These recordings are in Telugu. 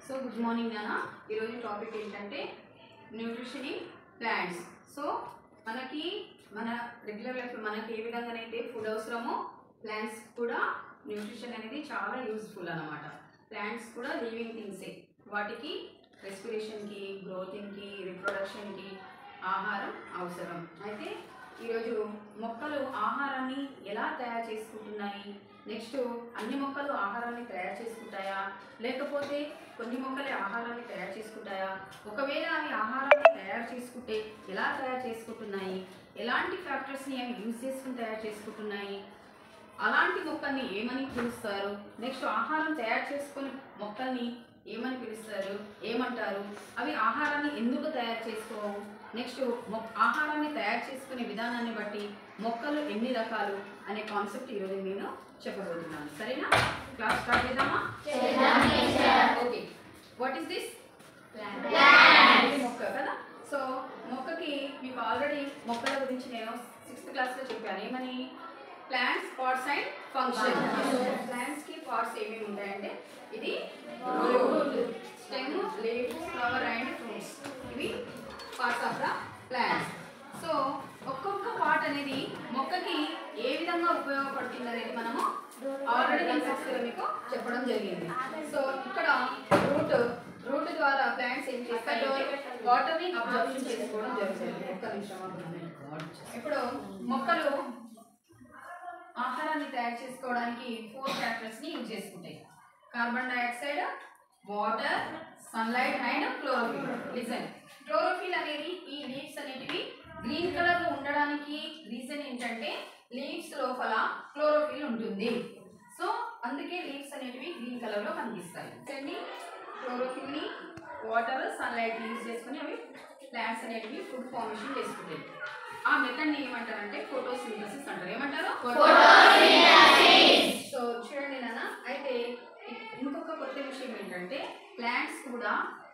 సో గుడ్ మార్నింగ్ నాన్న. ఈరోజు టాపిక్ ఏంటంటే న్యూట్రిషన్ ఇన్ ప్లాంట్స్. సో మనకి మన రెగ్యులర్ లైఫ్ మనకి ఏ విధంగానైతే ఫుడ్ అవసరమో ప్లాంట్స్ కూడా న్యూట్రిషన్ అనేది చాలా యూజ్ఫుల్ అన్నమాట. ప్లాంట్స్ కూడా లివింగ్ థింగ్సే, వాటికి రెస్పిరేషన్కి, గ్రోతింగ్కి, రిప్రొడక్షన్కి ఆహారం అవసరం. అయితే ఈరోజు మొక్కలు ఆహారాన్ని ఎలా తయారు చేసుకుంటున్నాయి, నెక్స్ట్ అన్ని మొక్కలు ఆహారాన్ని తయారు చేసుకుంటాయా, లేకపోతే కొన్ని మొక్కలే ఆహారాన్ని తయారు చేసుకుంటాయా, ఒకవేళ అవి ఆహారాన్ని తయారు చేసుకుంటే ఎలా తయారు చేసుకుంటున్నాయి, ఎలాంటి ఫ్యాక్టర్స్ని అవి యూజ్ చేసుకుని తయారు చేసుకుంటున్నాయి, అలాంటి మొక్కల్ని ఏమని పిలుస్తారు, నెక్స్ట్ ఆహారం తయారు చేసుకుని మొక్కల్ని ఏమని పిలుస్తారు, ఏమంటారు, అవి ఆహారాన్ని ఎందుకు తయారు చేసుకోవు, నెక్స్ట్ ఆహారాన్ని తయారు చేసుకునే విధానాన్ని బట్టి మొక్కలు ఎన్ని రకాలు అనే కాన్సెప్ట్ ఈరోజు నేను చెప్పబోతున్నాను. సరేనా? క్లాస్ స్టార్ట్ చేద్దామా? Okay, what is this? మొక్క కదా. సో మొక్కకి మీకు ఆల్రెడీ మొక్కల గురించి నేను 6th క్లాస్లో చెప్పాను. ఏమని? Plants, parts and function. So ప్లాంట్స్కి పార్ట్స్ ఏమేమి ఉంటాయంటే ఇది root, stem, leaves, flower and fruits. ఇవి parts of the plants. So ఒక్కొక్క పార్ట్ అనేది మొక్కకి ఏ విధంగా ఉపయోగపడుతుంది అనేది మనము ఆల్రెడీ నేను మీకు చెప్పడం జరిగింది. సో ఇక్కడ రూట్ ద్వారా ప్లాంట్స్ ఏం చేస్తాయి, వాటర్ని అబ్జర్ప్షన్ చేసుకోవడం జరుగుతుంది. ఒక్క నిమిషం. ఇప్పుడు మొక్కలు ఆహారాన్ని తయారు చేసుకోవడానికి 4 ఫ్యాక్టర్స్ని యూజ్ చేసుకుంటాయి: carbon dioxide, water, sunlight and chlorophyll. Listen, chlorophyll అనేది ఈ లీవ్స్ అనేటివి గ్రీన్ కలర్లో ఉండడానికి రీజన్ ఏంటంటే లీవ్స్ లోపల క్లోరోఫిల్ ఉంటుంది. సో అందుకే లీవ్స్ అనేటివి గ్రీన్ కలర్లో కనిపిస్తాయి. క్లోరోఫిల్ని వాటర్, సన్లైట్ యూజ్ చేసుకుని అవి ప్లాంట్స్ అనేటివి ఫుడ్ ఫార్మేషన్ చేసుకుంటాయి. ఆ మెథడ్ని ఏమంటారంటే ఫోటోసింథసిస్ అంటారు. ఏమంటారు? సో చూడండి నాన్న, అయితే ఇంకొక కొత్త విషయం ఏంటంటే ప్లాంట్స్ కూడా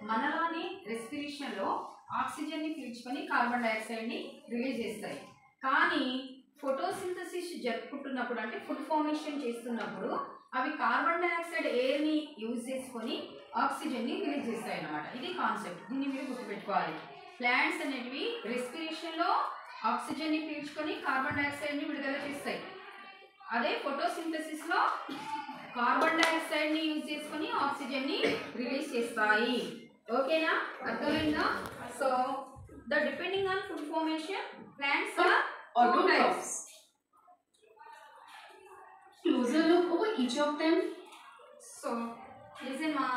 మనలానే రెస్పిరేషన్లో ఆక్సిజన్ని పీల్చుకొని కార్బన్ డైఆక్సైడ్ని రిలీజ్ చేస్తాయి. కానీ ఫోటోసింథసిస్ జరుపుకుంటున్నప్పుడు, అంటే ఫుడ్ ఫార్మేషన్ చేస్తున్నప్పుడు, అవి కార్బన్ డైఆక్సైడ్ ఎయిర్ని యూజ్ చేసుకొని ఆక్సిజన్ని రిలీజ్ చేస్తాయి అన్నమాట. ఇది కాన్సెప్ట్, దీన్ని మీరు గుర్తుపెట్టుకోవాలి. ప్లాంట్స్ అనేటివి రెస్పిరేషన్లో ఆక్సిజన్ని పీల్చుకొని కార్బన్ డైఆక్సైడ్ని విడుదల చేస్తాయి. అదే ఫోటోసింథసిస్లో కార్బన్ డైఆక్సైడ్ని యూజ్ చేసుకొని ఆక్సిజన్ని రిలీజ్ చేస్తాయి. ఓకేనా? అర్థమైందా? So the depending on food formation plants are two types. Closer look over each of them. So listen ma,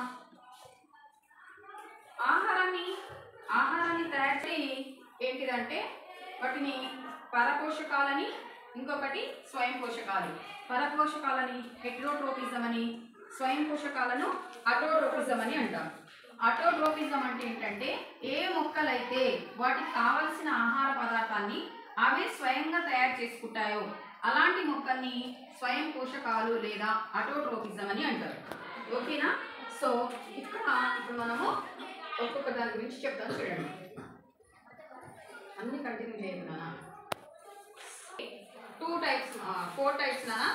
ఆహారాన్ని తయారు చేయి ఏంటిదంటే వాటిని పరపోషకాలని, ఇంకొకటి స్వయం పోషకాలు. పరపోషకాలని హెటరోట్రోపిజం అని, స్వయం పోషకాలను అటోట్రోపిజం అని అంటారు. అటోట్రోపిజం అంటే ఏంటంటే ఏ మొక్కలైతే వాటికి కావలసిన ఆహార పదార్థాన్ని అవే స్వయంగా తయారు చేసుకుంటాయో అలాంటి మొక్కల్ని స్వయం పోషకాలు లేదా అటోట్రోపిజం అని అంటారు. ఓకేనా? సో ఇప్పుడు మనము ఒక్కొక్క దాని గురించి చెప్తాను. చూడండి, అన్ని కంటిన్యూ చేయకున్నానా. 4 types నానా.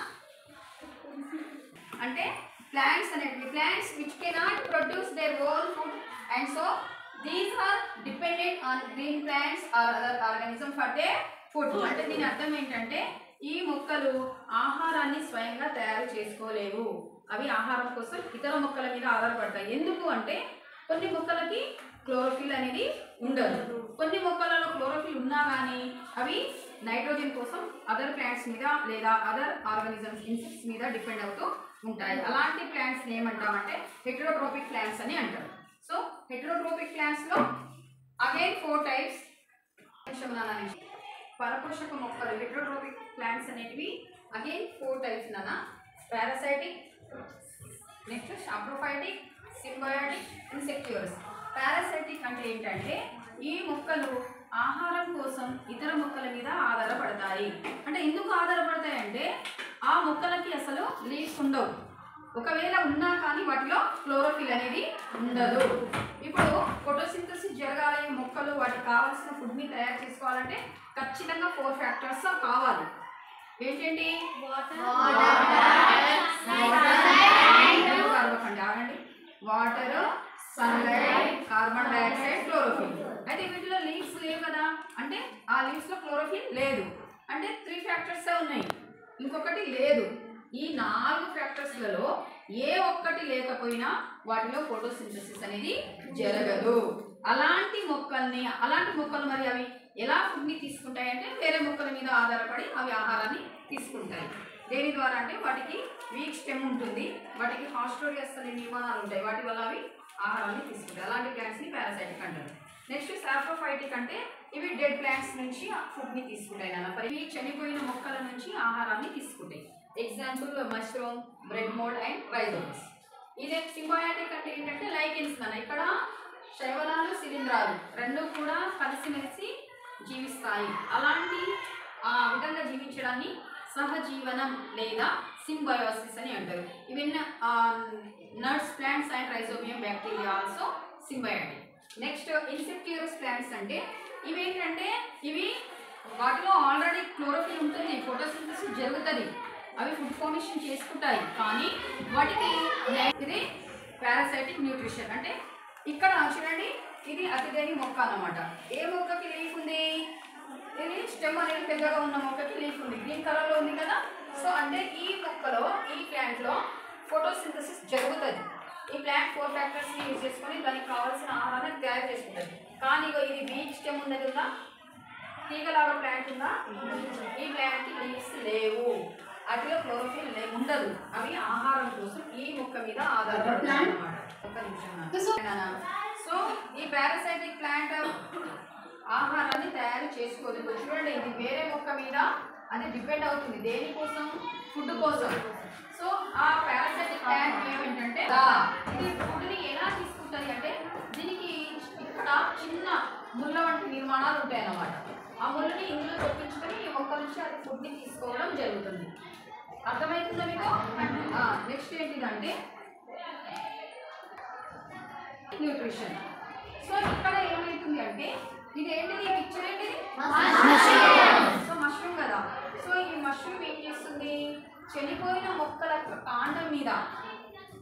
అంటే ప్లాంట్స్ అనేటివి plants which cannot produce their own food and so these are dependent on green plants or other organism for their food. అంటే దీని అర్థం ఏంటంటే ఈ మొక్కలు ఆహారాన్ని స్వయంగా తయారు చేసుకోలేవు, అవి ఆహారం కోసం ఇతర మొక్కల మీద ఆధారపడతాయి. ఎందుకు అంటే కొన్ని మొక్కలకి క్లోరోఫిల్ అనేది ఉండదు, కొన్ని మొక్కలలో క్లోరోఫిల్ ఉన్నా కానీ అవి నైట్రోజన్ కోసం అదర్ ప్లాంట్స్ మీద లేదా అదర్ ఆర్గానిజమ్స్, ఇన్సెక్ట్స్ మీద డిపెండ్ అవుతూ ఉంటాయి. అలాంటి ప్లాంట్స్ని ఏమంటామంటే హెటరోట్రోపిక్ ప్లాంట్స్ అని అంటారు. సో హెటరోట్రోపిక్ ప్లాంట్స్లో అగైన్ 4 types. పరపోషక మొక్కలు హెటరోట్రోపిక్ ప్లాంట్స్ అనేటివి అగైన్ 4 types నానా. Parasitic, next saprophytic, symbiotic, insectivores. Parasitic అంటే ఏంటంటే ఈ మొక్కలు ఆహారం కోసం ఇతర మొక్కల మీద ఆధారపడతాయి. అంటే ఎందుకు ఆధారపడతాయి అంటే ఆ మొక్కలకి అసలు లీవ్స్ ఉండవు, ఒకవేళ ఉన్నా కానీ వాటిలో క్లోరోఫిల్ అనేది ఉండదు. ఇప్పుడు ఫోటోసింథసిస్ జరగాలి, మొక్కలు వాటికి కావాల్సిన ఫుడ్ని తయారు చేసుకోవాలంటే ఖచ్చితంగా 4 ఫ్యాక్టర్స్ కావాలి. ఏంటండి? Water, sunlight, carbon dioxide, chlorophyll. అయితే వీటిలో లీవ్స్ లేవు కదా, అంటే ఆ లీవ్స్ లో క్లోరోఫిల్ లేదు, అంటే 3 ఫ్యాక్టర్స్ ఉన్నాయి, ఇంకొకటి లేదు. ఈ 4 ఫ్యాక్టర్స్లలో ఏ ఒక్కటి లేకపోయినా వాటిలో ఫోటోసింథసిస్ అనేది జరగదు. అలాంటి మొక్కలు మరి అవి ఎలా ఫుడ్ని తీసుకుంటాయి అంటే వేరే మొక్కల మీద ఆధారపడి అవి ఆహారాన్ని తీసుకుంటాయి. దేని ద్వారా అంటే వాటికి వీక్ స్టెమ్ ఉంటుంది, వాటికి హాస్టోరియస్ అనే నిర్మాణాలు ఉంటాయి, వాటి వల్ల అవి ఆహారాన్ని తీసుకుంటాయి. అలాంటి ప్లాంట్స్ని పారాసైటిక్ అంటారు. నెక్స్ట్ సాప్రోఫైటిక్ అంటే ఇవి డెడ్ ప్లాంట్స్ నుంచి ఫుడ్ని తీసుకుంటాయి అన్నమాట. ఇవి చనిపోయిన మొక్కల నుంచి ఆహారాన్ని తీసుకుంటాయి. Example mushroom, bread mould and rhizomes. ఇదే సింబయాటిక్ అంటే ఏంటంటే లైకెన్స్ మన ఇక్కడ శైవలాలు, శిలీంధ్రాలు రెండు కూడా కలిసిమెలిసి జీవిస్తాయి. అలాంటి విధంగా జీవించడాన్ని సహజీవనం లేదా సింబయోసిస్ అని అంటారు. Even nuts, plants and rhizobium bacteria also symbiotic. Next insectivorous plants అంటే ఇవేంటంటే ఇవి వాటిలో ఆల్రెడీ క్లోరోఫిల్ ఉంటుంది, ఫోటోసింథసిస్ జరుగుతుంది, అవి ఫుడ్ ఫార్మేషన్ చేసుకుంటాయి, కానీ వాటికి ఇది పారాసైటిక్ న్యూట్రిషన్. అంటే ఇక్కడ చూడండి, ఇది అతిదేని మొక్క అన్నమాట. ఏ మొక్కకి లీఫ్ ఉంది? ఇది స్టెమ్ అనేది పెద్దగా ఉన్న మొక్కకి లీఫ్ ఉంది, గ్రీన్ కలర్లో ఉంది కదా. సో అంటే ఈ మొక్కలో, ఈ ప్లాంట్లో ఫోటోసింథసిస్ జరుగుతుంది. ఈ ప్లాంట్ 4 ఫ్యాక్టర్స్ని యూజ్ చేసుకొని దానికి కావాల్సిన ఆహారాన్ని తయారు చేసుకుంటుంది. కానీ ఇది వీక్ స్టెమ్ ఉన్నది ఉందా, తీగలాగా ప్లాంట్ ఉందా? ఈ ప్లాంట్కి లీవ్స్ లేవు, వాటిలో క్లోరోఫిల్ ఉండదు, అవి ఆహారం కోసం ఈ మొక్క మీద ఆధారపడతాయి అన్నమాట. ఒక్క నిమిషం. సో ఈ పారాసైటిక్ ప్లాంట్ ఆహారాన్ని తయారు చేసుకోదు. చూడండి, ఇది వేరే మొక్క మీద అది డిపెండ్ అవుతుంది, దేనికోసం? ఫుడ్ కోసం. సో ఆ పారాసైటిక్ ప్లాంట్ ఏమిటంటే ఇది ఫుడ్ని ఎలా తీసుకుంటుంది అంటే దీనికి ఇక్కడ చిన్న ముళ్ళ వంటి నిర్మాణాలు ఉంటాయి అన్నమాట. ఆ ముళ్ళని ఇందులో తొక్కించుకొని ఈ మొక్క నుంచి అది ఫుడ్ని తీసుకోవడం జరుగుతుంది. అర్థమవుతుందా మీకు? నెక్స్ట్ ఏంటిదంటే న్యూట్రిషన్. సో ఇక్కడ ఏమవుతుంది అంటే ఇది ఏంటిది, పిక్చర్ ఏంటిది? సో మష్రూమ్ కదా. సో ఈ మష్రూమ్ ఏం చేస్తుంది? చనిపోయిన మొక్కల కాండం మీద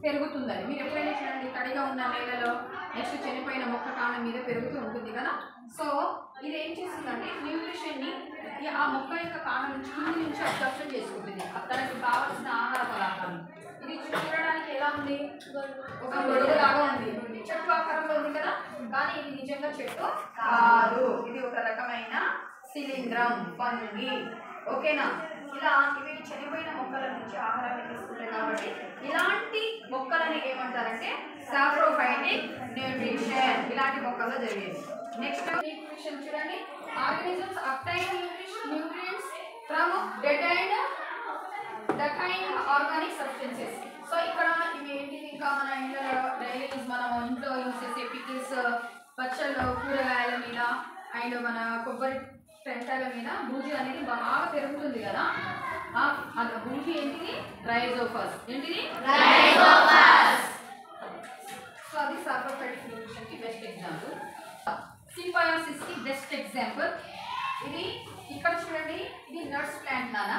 పెరుగుతుంది. అది మీరు ఎప్పుడైనా చూడండి, తడిగా ఉన్న నేలలో నెక్స్ట్ చనిపోయిన మొక్క కాండం మీద పెరుగుతూ ఉంటుంది కదా. సో ఇది ఏం చేస్తుందంటే న్యూట్రిషన్ని ఆ మొక్క యొక్క కాండం నుంచి కింది నుంచి అబ్జర్ప్షన్ చేసుకుంటుంది, తనకి కావాల్సిన ఆహార పదార్థాలు. ఇది చూడడానికి ఎలా ఉంది? ఒక గొడుగు లాగా ఉంది, చెట్టు ఆకారంలో ఉంది కదా, కానీ ఇది నిజంగా చెట్టు కాదు, ఇది ఒక రకమైన శిలీంధ్రం, ఫంగి. ఓకేనా? ఇలా ఇవి చనిపోయిన మొక్కల నుంచి ఆహారాన్ని తీసుకుంటాయి కాబట్టి ఇలాంటి మొక్కలని ఏమంటారంటే సాప్రోఫైటిక్ న్యూట్రిషన్. ఇలాంటి మొక్కల్లో జరిగేది. నెక్స్ట్ న్యూట్రిషన్ చూడండి, organisms obtain nutrients from dead and decaying organic substances. So ఇక్కడ ఇవి ఏంటిది, ఇంకా మన ఇంట్లో డైలీ మనం ఇంట్లో యూజ్ చేసే పికిల్స్, పచ్చళ్ళు, కూరగాయల మీద అండ్ మన కొబ్బరి టెంకాయల మీద బూజు అనేది బాగా పెరుగుతుంది కదా. ఆ బూజు ఏంటిది? రైజోఫస్. ఏంటిది? రైజోఫస్. సో అది సాప్రోఫైటిక్ న్యూట్రిషన్కి బెస్ట్ ఎగ్జాంపుల్. సింబయోసిస్కి బెస్ట్ ఎగ్జాంపుల్ ఇది. ఇక్కడ చూడండి, ఇది నట్స్ ప్లాంట్ నానా.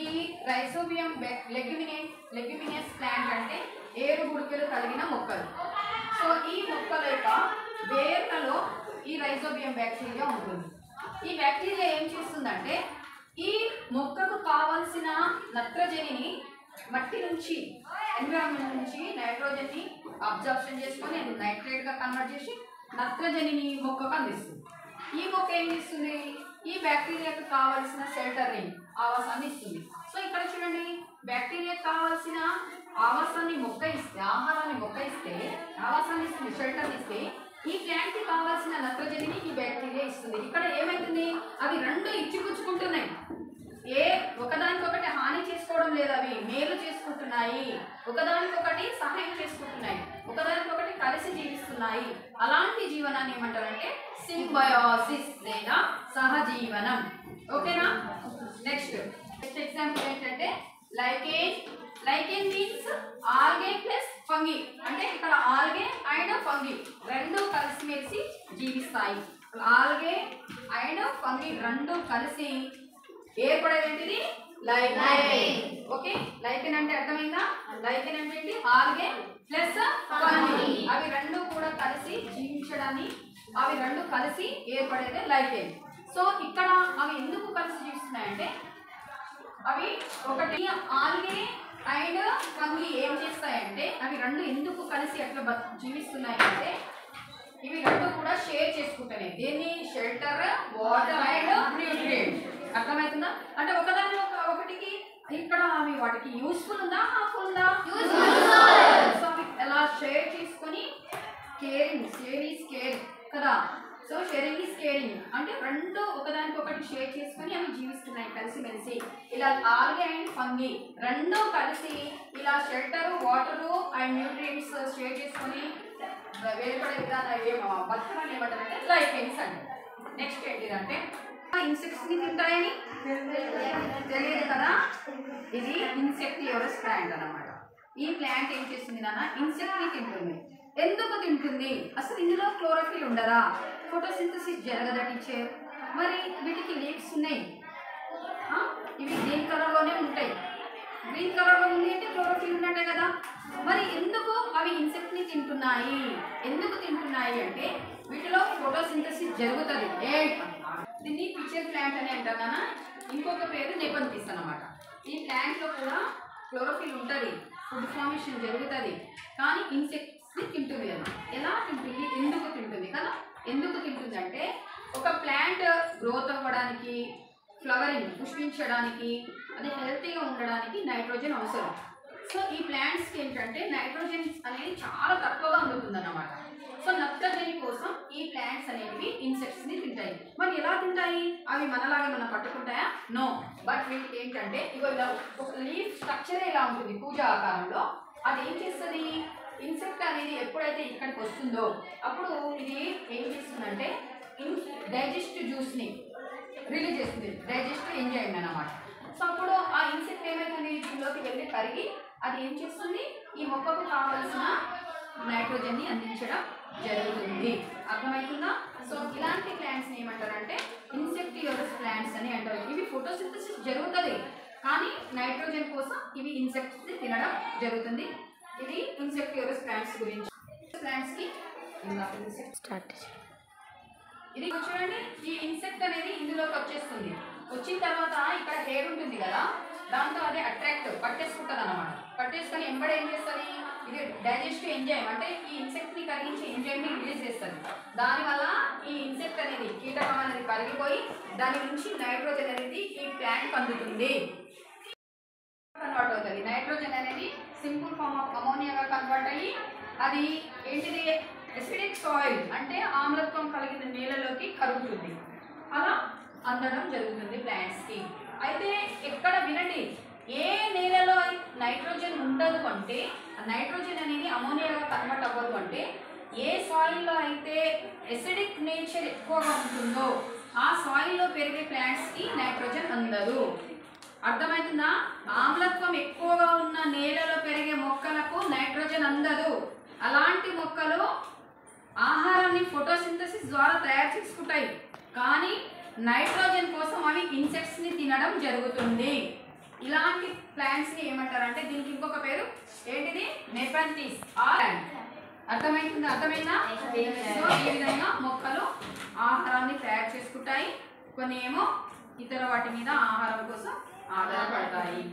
ఈ రైజోబియం లెగ్యుమినియస్ ప్లాంట్ అంటే ఏరు గుడికలు కలిగిన మొక్కలు. సో ఈ మొక్కల యొక్క వేర్లలో ఈ రైజోబియం బ్యాక్టీరియా ఉంటుంది. ఈ బ్యాక్టీరియా ఏం చేస్తుందంటే ఈ మొక్కకు కావాల్సిన నత్రజనిని మట్టి నుంచి, ఎన్విరాన్మెంట్ నుంచి నైట్రోజన్ని అబ్జర్ప్షన్ చేసుకొని అది నైట్రేట్గా కన్వర్ట్ చేసి నత్రజనిని మొక్కకు అందిస్తుంది. ఈ మొక్క ఏం చేస్తుంది? ఈ బ్యాక్టీరియాకు కావాల్సిన షెల్టరింగ్, ఆవాసాన్ని ఇస్తుంది. సో ఇక్కడ చూడండి, బ్యాక్టీరియాకు కావాల్సిన ఆవాసాన్ని మొక్క ఇస్తే, ఆహారాన్ని మొక్క ఇస్తే, ఆవాసాన్ని ఇస్తుంది, షెల్టర్ ఇస్తే, ఈ ప్లాంట్కి కావాల్సిన నత్రజనిని ఈ బ్యాక్టీరియా ఇస్తుంది. ఇక్కడ ఏమైతుంది? అవి రెండు ఇచ్చిపుచ్చుకుంటున్నాయి, ఒకదానికొకటి హాని చేసుకోవడం లేదు, అవి మేలు చేసుకుంటున్నాయి, ఒకదానికొకటి సహాయం చేసుకుంటున్నాయి, ఒకదానికొకటి కలిసి జీవిస్తున్నాయి. అలాంటి జీవనాన్ని ఏమంటారంటే సింబయోసిస్ లేదా సహజీవనం. ఓకేనా? నెక్స్ట్ ఎగ్జాంపుల్ ఏంటంటే lichen. Lichen means algae plus fungi. అంటే ఇక్కడ ఆల్గే అండ్ ఫంగి రెండు కలిసిమెలిసి జీవిస్తాయి. ఆల్గే అండ్ ఫంగి రెండు కలిసి ఏర్పడేది లైకేన్. ఓకే, లైకేన్ అంటే అర్థమైందా? లైకేన్ అంటే ఏంటి? ఆల్గే ప్లస్ ఫంగి, అవి రెండు జీవించడాన్ని అవి రెండు కలిసి ఏర్పడేదే లైకేన్. సో ఇక్కడ అవి ఎందుకు కలిసి జీవిస్తున్నాయంటే అవి ఒకటి ఆల్గే అండ్ ఫంగి ఏం చేస్తాయంటే అవి రెండు ఎందుకు కలిసి అట్లా జీవిస్తున్నాయంటే ఇవి రెండు కూడా షేర్ చేసుకుంటున్నాయి. దేన్ని? Shelter, water and nutrient. అర్థమవుతుందా? అంటే ఒకదాని ఒకటికి ఇక్కడ అవి వాటికి యూస్ఫుల్ ఉందా, హార్మ్ఫుల్ ఉందా? సో అవి ఎలా షేర్ చేసుకొని కేరింగ్, షేర్ ఈస్ కేరింగ్ కదా. సో షేరింగ్ ఈస్ కేరింగ్ అంటే రెండు ఒకదానికొకటి షేర్ చేసుకొని అవి జీవిస్తున్నాయి కలిసిమెలిసి. ఇలా ఆల్గే అండ్ ఫంగి రెండు కలిసి ఇలా shelter, water and nutrients share చేసుకొని వేరుపడే విధానం బతకమని ఏమంటారంటే లైకేన్స్ అంటే. నెక్స్ట్ ఏంటిదంటే ఇన్సెక్ట్స్ ని తింటాయని తెలియదు కదా. ఇది ఇన్సెక్టివరస్ ప్లాంట్ అన్నమాట. ఈ ప్లాంట్ ఏం చేస్తుంది నాన్న? ఇన్సెక్ట్ ని తింటుంది. ఎందుకు తింటుంది? అసలు ఇందులో క్లోరోఫిల్ ఉండదా? ఫోటోసింథసిస్ జరగదా టీచర్? మరి వీటికి లీవ్స్ ఉన్నాయి, ఇవి గ్రీన్ కలర్లోనే ఉంటాయి. గ్రీన్ కలర్లో ఉంది అంటే క్లోరోఫిల్ ఉన్నట్టే కదా. మరి ఎందుకు అవి ఇన్సెక్ట్ ని తింటున్నాయి? ఎందుకు తింటున్నాయి అంటే వీటిలో ఫోటోసింథసిస్ జరుగుతుంది. దీన్ని పిచర్ ప్లాంట్ అని అంటారు నాన్న. ఇంకొక పేరు నెపంతిస్ అన్నమాట. ఈ ప్లాంట్లో కూడా క్లోరోఫిల్ ఉంటుంది, ఫుడ్ ఫార్మేషన్ జరుగుతుంది, కానీ ఇన్సెక్ట్స్ని తింటుంది కదా. ఎలా తింటుంది? ఎందుకు తింటుంది కదా. ఎందుకు తింటుంది అంటే ఒక ప్లాంట్ గ్రోత్ అవ్వడానికి, ఫ్లవరింగ్ పుష్పించడానికి, అది హెల్తీగా ఉండడానికి నైట్రోజన్ అవసరం. సో ఈ ప్లాంట్స్కి ఏంటంటే నైట్రోజన్ అనేది చాలా తక్కువగా అందుతుంది అన్నమాట. సో నత్రజని కోసం ఈ ప్లాంట్స్ అనేవి ఇన్సెక్ట్స్ని తింటాయి. మరి ఎలా తింటాయి? అవి మనలాగే మనం పట్టుకుంటాయా? నో. బట్ వీటికి ఏంటంటే ఇవాళ ఒక లీఫ్ స్ట్రక్చర్ ఎలా ఉంటుంది పూజ ఆకారంలో, అది ఏం చేస్తుంది? ఇన్సెక్ట్ అనేది ఎప్పుడైతే ఇక్కడికి వస్తుందో అప్పుడు ఇది ఏం చేస్తుందంటే డైజెస్ట్ జ్యూస్ని రిలీజ్ చేస్తుంది. డైజెస్ట్ ఎంజాయ్ అన్నమాట. సో అప్పుడు ఆ ఇన్సెక్ట్ ఏమైతుంది? దీనిలోకి వెళ్ళి కరిగి అది ఏం చేస్తుంది? ఈ మొక్కకు కావలసిన నైట్రోజన్ని అందించడం జరుగుతుంది. అర్థమవుతుందా? సో ఇలాంటి ప్లాంట్స్ని ఏమంటారంటే ఇన్సెక్టివరస్ ప్లాంట్స్ అని అంటారు. ఇవి ఫోటోసింథసిస్ జరుగుతుంది, కానీ నైట్రోజన్ కోసం ఇవి ఇన్సెక్ట్స్ని తినడం జరుగుతుంది. ఇది ఇన్సెక్టివరస్ ప్లాంట్స్ గురించి. ప్లాంట్స్కి ఇది చూడండి, ఈ ఇన్సెక్ట్ అనేది ఇందులోకి వచ్చేస్తుంది. వచ్చిన తర్వాత ఇక్కడ హెయిర్ ఉంటుంది కదా, దాంతో అది అట్రాక్ట్ పట్టేసుకుంటుంది అన్నమాట. పట్టేసుకొని ఎంబడి ఏం చేస్తుంది? ఇది డైజెస్టివ్ ఎంజైమ్ అంటే ఈ ఇన్సెక్ట్ని కరిగించి ఎంజైమ్ని రిలీజ్ చేస్తుంది. దానివల్ల ఈ ఇన్సెక్ట్ అనేది కీటకం అనేది కరిగిపోయి దాని నుంచి నైట్రోజన్ అనేది ఈ ప్లాంట్కి అందుతుంది, కన్వర్ట్ అవుతుంది. నైట్రోజన్ అనేది సింపుల్ ఫామ్ ఆఫ్ అమోనియాగా కన్వర్ట్ అయ్యి అది ఏంటిది? ఎసిడిక్ సాయిల్ అంటే ఆమ్లత్వం కలిగిన నేలలోకి కరుగుతుంది. అలా అందడం జరుగుతుంది ప్లాంట్స్కి. అయితే ఎక్కడ వినండి, ఏ నేలలో నైట్రోజన్ ఉండదు అంటే నైట్రోజన్ అనేది అమోనియాగా కన్వర్ట్ అవ్వదు అంటే ఏ సాయిల్లో అయితే ఎసిడిక్ నేచర్ ఎక్కువగా ఉంటుందో ఆ సాయిల్లో పెరిగే ప్లాంట్స్కి నైట్రోజన్ అందదు. అర్థమవుతుందా? ఆమ్లత్వం ఎక్కువగా ఉన్న నేలలో పెరిగే మొక్కలకు నైట్రోజన్ అందదు. అలాంటి మొక్కలు ఆహారాన్ని ఫోటోసింథసిస్ ద్వారా తయారు చేసుకుంటాయి, కానీ నైట్రోజన్ కోసం అవి ఇన్సెక్ట్స్ని తినడం జరుగుతుంది. ఇలాంటి ప్లాంట్స్ని ఏమంటారంటే దీనికి ఇంకొక పేరు ఏంటిది? నెపంతిస్ ఆర్. అర్థమైందా? సో ఈ విధంగా మొక్కలు ఆహారాన్ని తయారు చేసుకుంటాయి, కొన్ని ఏమో ఇతర వాటి మీద ఆహారం కోసం ఆధారపడతాయి.